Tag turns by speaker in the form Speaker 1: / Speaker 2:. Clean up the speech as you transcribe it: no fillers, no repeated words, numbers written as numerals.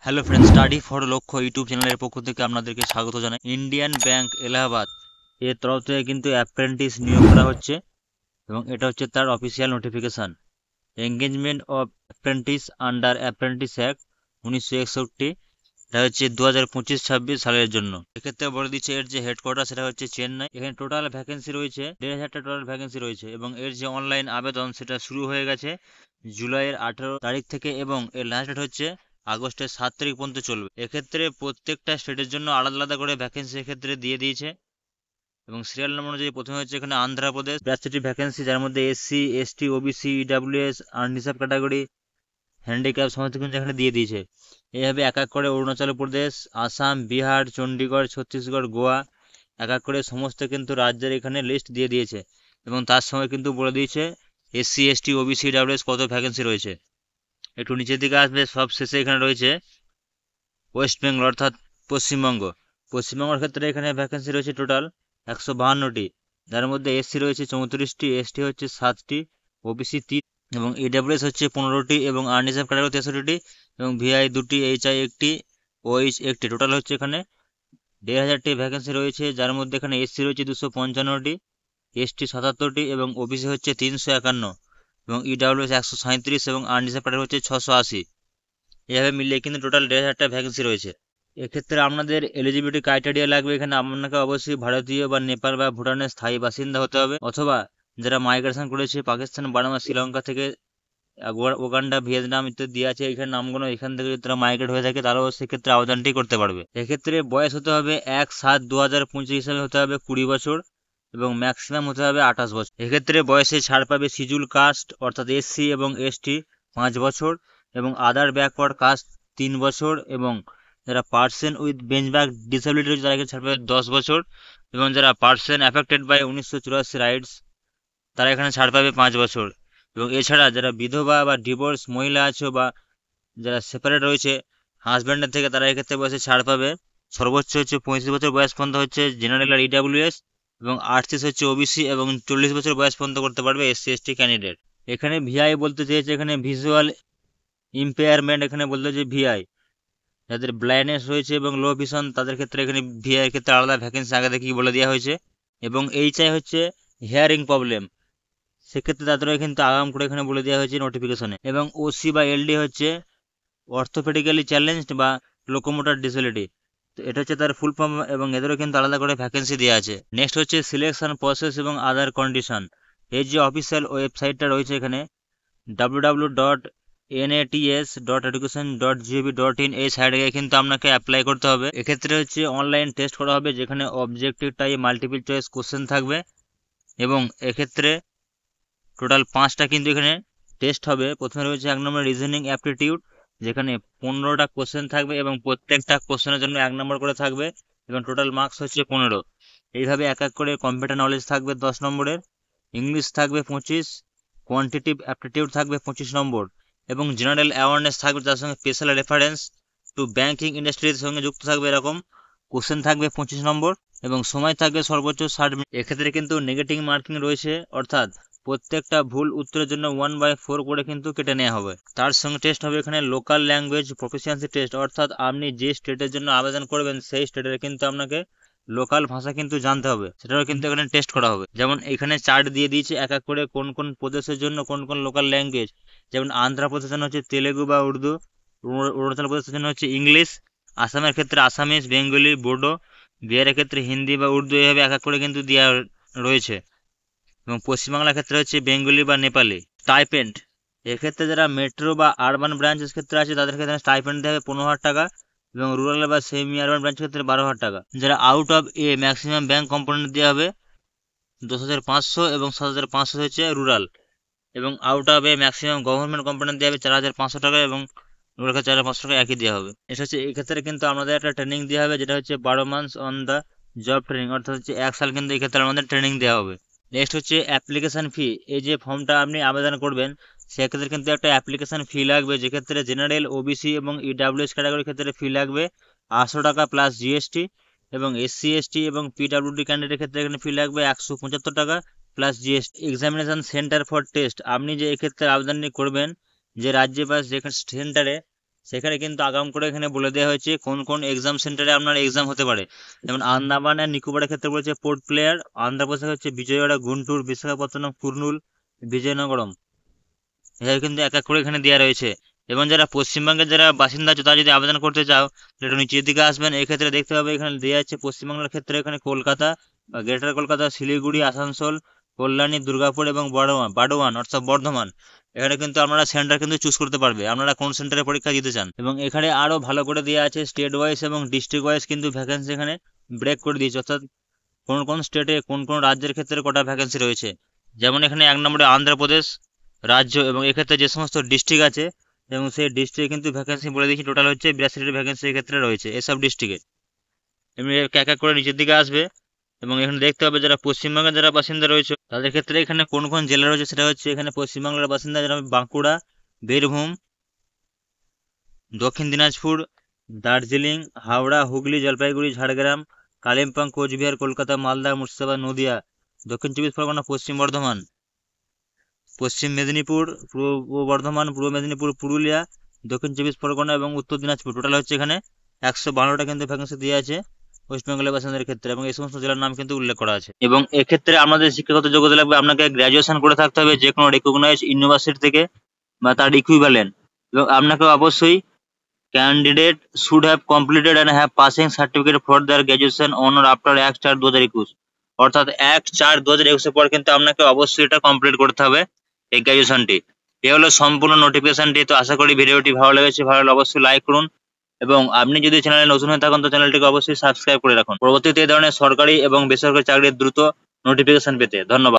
Speaker 1: Hello friend, study for লক্ষ্য YouTube চ্যানেলের পক্ষ থেকে আপনাদেরকে স্বাগত জানাই। ইন্ডিয়ান ব্যাংক এলাহাবাদ এর তরফ থেকে কিন্তু অ্যাপ্রেন্টিস নিয়োগ করা হচ্ছে এবং এটা হচ্ছে তার official notification. Engagement of apprentice under apprentice act 1961, এটা হচ্ছে 2025-26 সালের জন্য। এক্ষেত্রে বলে দিচ্ছে এর যে হেডকোয়ার্টার সেটা হচ্ছে চেন্নাই। এখানে টোটাল ভ্যাকেন্সি রয়েছে 1,500টা টোটাল ভ্যাকেন্সি রয়েছে এবং এর যে অনলাইন আবেদন সেটা শুরু হয়ে গেছে জুলাইয়ের 18 তারিখ থেকে এবং এর লাস্ট ডেট হচ্ছে আগস্টের 7 তারিখ পর্যন্ত চলবে। এক্ষেত্রে প্রত্যেকটা স্টেটের জন্য আলাদা আলাদা করে ভ্যাকেন্সি এক্ষেত্রে দিয়ে দিয়েছে এবং সিরিয়াল নম্বর অনুযায়ী প্রথমে হচ্ছে এখানে আন্ধ্রপ্রদেশ 82টি ভ্যাকেন্সি, যার মধ্যে SC, ST, OBC, EWS, unreserved category, handicap সমস্ত কিছু এখানে দিয়ে দিয়েছে। এইভাবে এক এক করে অরুণাচল প্রদেশ, আসাম, বিহার, চণ্ডীগড়, ছত্তিশগড়, গোয়া এক এক করে সমস্ত কিন্তু রাজ্যের এখানে লিস্ট দিয়ে দিয়েছে এবং তার সঙ্গে কিন্তু বলে দিয়েছে এসসি, এসটি, ওবিসি, ইডাব্লিউএস কত ভ্যাকেন্সি রয়েছে। একটু নিচের দিকে আসবে, সব শেষে এখানে রয়েছে ওয়েস্ট বেঙ্গল অর্থাৎ পশ্চিমবঙ্গ। পশ্চিমবঙ্গের ক্ষেত্রে এখানে ভ্যাকেন্সি রয়েছে টোটাল 152টি, যার মধ্যে এসসি রয়েছে 34টি, এসটি হচ্ছে 7টি, ওবিসি 3 এবং ইডাব্লিউএস হচ্ছে 15টি এবং আনরিজার্ভ ক্যাটাগরি 63টি এবং ভিআই 2টি, এইচআই 1টি, ওএইচ 1টি। টোটাল হচ্ছে এখানে 1,500টি ভ্যাকেন্সি রয়েছে, যার মধ্যে এখানে এসসি রয়েছে 255টি, এসটি 77টি এবং ওবিসি হচ্ছে 351 এবং ইডাব্লিউএস 137 এবং আনরিজার্ভ ক্যাটাগরি হচ্ছে 680। এভাবে মিলিয়ে কিন্তু টোটাল 1,500টা ভ্যাকেন্সি রয়েছে। এক্ষেত্রে আপনাদের এলিজিবিলিটি ক্রাইটেরিয়া লাগবে, এখানে আপনাকে অবশ্যই ভারতীয় বা নেপাল বা ভুটানের স্থায়ী বাসিন্দা হতে হবে, অথবা যারা মাইগ্রেশন করেছে পাকিস্তান, বার্মা, শ্রীলঙ্কা থেকে, ওগান্ডা, ভিয়েতনাম ইত্যাদি দিয়ে আছে এখানে নামগুলো, এখান থেকে যদি তারা মাইগ্রেট হয়ে থাকে তারাও সেক্ষেত্রে আবেদনটি করতে পারবে। এক্ষেত্রে বয়স হতে হবে 1/7/2025 হিসাবে হতে হবে 20 বছর এবং ম্যাক্সিমাম হতে হবে 28 বছর। এক্ষেত্রে বয়সে ছাড় পাবে শিডিউল কাস্ট অর্থাৎ এসসি এবং এসটি 5 বছর এবং আদার ব্যাকওয়ার্ড কাস্ট 3 বছর এবং যারা পার্সন উইথ বেঞ্চমার্ক ডিসেবিলিটি রয়েছে তারা ছাড় পাবে 10 বছর এবং যারা পার্সন অ্যাফেক্টেড বাই 1984 রাইটস তারা এখানে ছাড় পাবে 5 বছর। এবং এছাড়া যারা বিধবা বা ডিভোর্স মহিলা আছে বা যারা সেপারেট রয়েছে হাজব্যান্ডের থেকে তারা এক্ষেত্রে বয়সে ছাড় পাবে। সর্বোচ্চ হচ্ছে 35 বছর বয়স পর্যন্ত হচ্ছে জেনারেল আর ইডাব্লিউএস এবং 38 হচ্ছে ওবিসি এবং 40 বছর বয়স পর্যন্ত করতে পারবে এসসি এসটি ক্যান্ডিডেট। এখানে ভিআই বলতে চেয়েছে এখানে ভিজুয়াল ইম্পেয়ারমেন্ট, এখানে বলতে যে ভিআই যাদের ব্লাইন্ডনেস রয়েছে এবং লো ভিশন তাদের ক্ষেত্রে এখানে ভিআই ক্ষেত্রে আলাদা ভ্যাকেন্সি আগে থেকেই বলে দেওয়া হয়েছে এবং এইচআই হচ্ছে হিয়ারিং প্রবলেম, সেক্ষেত্রে তাদেরও কিন্তু আগাম করে এখানে বলে দেওয়া হয়েছে নোটিফিকেশনে। এবং ওসি বা এলডি হচ্ছে অর্থোপেডিক্যালি চ্যালেঞ্জড বা লোকোমোটর ডিসেবিলিটি, তো এটা হচ্ছে তার ফুল ফর্ম এবং এদেরও কিন্তু আলাদা করে ভ্যাকেন্সি দেওয়া আছে। নেক্সট হচ্ছে সিলেকশন প্রসেস এবং আদার কন্ডিশন। এর যে অফিসিয়াল ওয়েবসাইটটা রয়েছে এখানে www.nats.education.gov.in এই সাইটে গিয়ে কিন্তু আপনাকে অ্যাপ্লাই করতে হবে। এক্ষেত্রে হচ্ছে অনলাইন টেস্ট করা হবে যেখানে objective type multiple choice question থাকবে এবং এক্ষেত্রে টোটাল 5টা কিন্তু এখানে টেস্ট হবে। প্রথমে রয়েছে 1 নম্বর রিজনিং অ্যাপটিটিউড, যেখানে 15টা কোশ্চেন থাকবে এবং প্রত্যেকটা কোশ্চেনের জন্য 1 নম্বর করে থাকবে এবং টোটাল মার্কস হচ্ছে 15। এইভাবে এক এক করে কম্পিউটার নলেজ থাকবে 10 নম্বরের, ইংলিশ থাকবে 25, কোয়ান্টিটিভ অ্যাপটিটিউড থাকবে 25 নম্বর এবং জেনারেল অ্যাওয়ারনেস থাকবে, তার সঙ্গে স্পেশাল রেফারেন্স টু ব্যাংকিং ইন্ডাস্ট্রির সঙ্গে যুক্ত থাকবে, এরকম কোশ্চেন থাকবে 25 নম্বর এবং সময় থাকবে সর্বোচ্চ 60 মিনিট। এক্ষেত্রে কিন্তু নেগেটিভ মার্কিং রয়েছে, অর্থাৎ প্রত্যেকটা ভুল উত্তরের জন্য 1/4 করে কিন্তু কেটে নেওয়া হবে। তার সঙ্গে টেস্ট হবে এখানে লোকাল ল্যাঙ্গুয়েজ প্রফিসিয়েন্সি টেস্ট, অর্থাৎ আপনি যে স্টেটের জন্য আবেদন করবেন সেই স্টেটের কিন্তু আপনাকে লোকাল ভাষা কিন্তু জানতে হবে, সেটাও কিন্তু এখানে টেস্ট করা হবে। যেমন এখানে চার্ট দিয়ে দিয়েছে এক এক করে কোন কোন প্রদেশের জন্য কোন কোন লোকাল ল্যাঙ্গুয়েজ, যেমন আন্ধ্রপ্রদেশের জন্য হচ্ছে তেলেগু বা উর্দু, অরুণাচল প্রদেশের জন্য হচ্ছে ইংলিশ, আসামের ক্ষেত্রে আসামিজ, বেঙ্গলি, বোডো, বিহারের ক্ষেত্রে হিন্দি বা উর্দু, এভাবে এক এক করে কিন্তু দেওয়া রয়েছে এবং পশ্চিমবাংলার ক্ষেত্রে হচ্ছে বেঙ্গলি বা নেপালি। স্টাইপেন্ড, এক্ষেত্রে যারা মেট্রো বা আরবান ব্রাঞ্চের ক্ষেত্রে আছে তাদের ক্ষেত্রে স্টাইপেন্ড দেওয়া হবে 15,000 টাকা এবং রুরাল বা সেমি আরবান ব্রাঞ্চের ক্ষেত্রে 12,000 টাকা। যারা out of A maximum bank component দেওয়া হবে 10,500 এবং 7,500 হচ্ছে রুরাল এবং out of A maximum government component দেওয়া হবে 4,500 টাকা এবং রুরাল 4,500 টাকা একই দেওয়া হবে। এটা হচ্ছে এক্ষেত্রে কিন্তু আমাদের একটা ট্রেনিং দেওয়া হবে যেটা হচ্ছে 12 months on the job training, অর্থাৎ হচ্ছে 1 সাল কিন্তু এক্ষেত্রে আমাদের ট্রেনিং দেওয়া হবে। নেক্সট হচ্ছে অ্যাপ্লিকেশন ফি। এই যে ফর্মটা আপনি আবেদন করবেন সেক্ষেত্রে কিন্তু একটা অ্যাপ্লিকেশন ফি লাগবে, যেক্ষেত্রে জেনারেল, ওবিসি এবং ইডাব্লিউএস ক্যাটাগরির ক্ষেত্রে ফি লাগবে 800 টাকা প্লাস জিএসটি এবং এসসি এসটি এবং পিডাব্লিউডি ক্যান্ডিডেটের ক্ষেত্রে এখানে ফি লাগবে 175 টাকা plus GST. Examination centre for test, আপনি যে এক্ষেত্রে আবেদনটি করবেন যে রাজ্যে বা যেখানে সেন্টারে সেখানে কিন্তু আগাম করে এখানে বলে দেওয়া হয়েছে কোন কোন এক্সাম সেন্টারে আপনার এক্সাম হতে পারে। যেমন আন্দামান অ্যান্ড নিকোবরের ক্ষেত্রে বলেছে পোর্ট প্লেয়ার, অন্ধ্রপ্রদেশ হচ্ছে বিজয়ওয়াড়া, গুন্টুর, বিশাখাপত্তনম, কুর্নুল, বিজয়নগরম। এভাবে কিন্তু এক এক করে এখানে দেওয়া রয়েছে। এবং যারা পশ্চিমবঙ্গের যারা বাসিন্দা আছে তারা যদি আবেদন করতে চাও তাহলে একটু নিচের দিকে আসবেন। এই ক্ষেত্রে দেখতে পাবে এখানে দেওয়া আছে পশ্চিমবাংলার ক্ষেত্রে এখানে কলকাতা বা গ্রেটার কলকাতা, শিলিগুড়ি, আসানসোল, কল্যাণী, দুর্গাপুর এবং বার্ডওয়ান অর্থাৎ বর্ধমান। এখানে কিন্তু আপনারা সেন্টার কিন্তু চুজ করতে পারবে আপনারা কোন সেন্টারে পরীক্ষা দিতে চান। এবং এখানে আরো ভালো করে দেওয়া আছে স্টেট ওয়াইজ এবং ডিস্ট্রিক্ট ওয়াইজ কিন্তু ভ্যাকেন্সি এখানে ব্রেক করে দিয়েছে, অর্থাৎ কোন কোন স্টেটে কোন কোন রাজ্যের ক্ষেত্রে কটা ভ্যাকেন্সি রয়েছে। যেমন এখানে 1 নম্বরে আন্ধ্রপ্রদেশ রাজ্য এবং এক্ষেত্রে যে সমস্ত ডিস্ট্রিক্ট আছে এবং সেই ডিস্ট্রিক্টে কিন্তু ভ্যাকেন্সি বলে দিয়েছি, টোটাল হচ্ছে 82টি ভ্যাকেন্সি এক্ষেত্রে রয়েছে এসব ডিস্ট্রিক্টে। এমনি এক এক করে নিচের দিকে আসবে এবং এখানে দেখতে হবে যারা পশ্চিমবঙ্গের যারা বাসিন্দা রয়েছে তাদের ক্ষেত্রে এখানে কোন কোন জেলা রয়েছে সেটা হচ্ছে এখানে পশ্চিমবাংলার বাসিন্দা যারা বাঁকুড়া, বীরভূম, দক্ষিণ দিনাজপুর, দার্জিলিং, হাওড়া, হুগলি, জলপাইগুড়ি, ঝাড়গ্রাম, কালিম্পং, কোচবিহার, কলকাতা, মালদা, মুর্শিদাবাদ, নদিয়া, দক্ষিণ 24 পরগনা, পশ্চিম বর্ধমান, পশ্চিম মেদিনীপুর, পূর্ব বর্ধমান, পূর্ব মেদিনীপুর, পুরুলিয়া, দক্ষিণ 24 পরগনা এবং উত্তর দিনাজপুর। টোটাল হচ্ছে এখানে 112টা কিন্তু ভ্যাকেন্সি দেওয়া আছে ওয়েস্ট বেঙ্গলের বাসিন্দাদের ক্ষেত্রে এবং এই সমস্ত জেলার নাম কিন্তু উল্লেখ করা আছে। এবং এক্ষেত্রে আমাদের শিক্ষাগত যোগ্যতা লাগবে আপনাকে গ্র্যাজুয়েশন করে থাকতে হবে যে কোনো রেকগনাইজ ইউনিভার্সিটি থেকে বা তার ইকুইভ্যালেন্ট। এবং আপনাকে অবশ্যই candidate should have completed and have passing certificate for their graduation on or after 1/4/2021, অর্থাৎ 1/4/2021 পর কিন্তু আপনাকে অবশ্যই এটা কমপ্লিট করতে হবে এই গ্র্যাজুয়েশনটি। এ হলো সম্পূর্ণ নোটিফিকেশনটি। তো আশা করি ভিডিওটি ভালো লেগেছে, ভালো লাগলে অবশ্যই লাইক করুন এবং আপনি যদি চ্যানেলে নতুন হয়ে থাকেন তো চ্যানেলটিকে অবশ্যই সাবস্ক্রাইব করে রাখুন পরবর্তীতে এই ধরনের সরকারি এবং বেসরকারি চাকরির দ্রুত নোটিফিকেশন পেতে। ধন্যবাদ।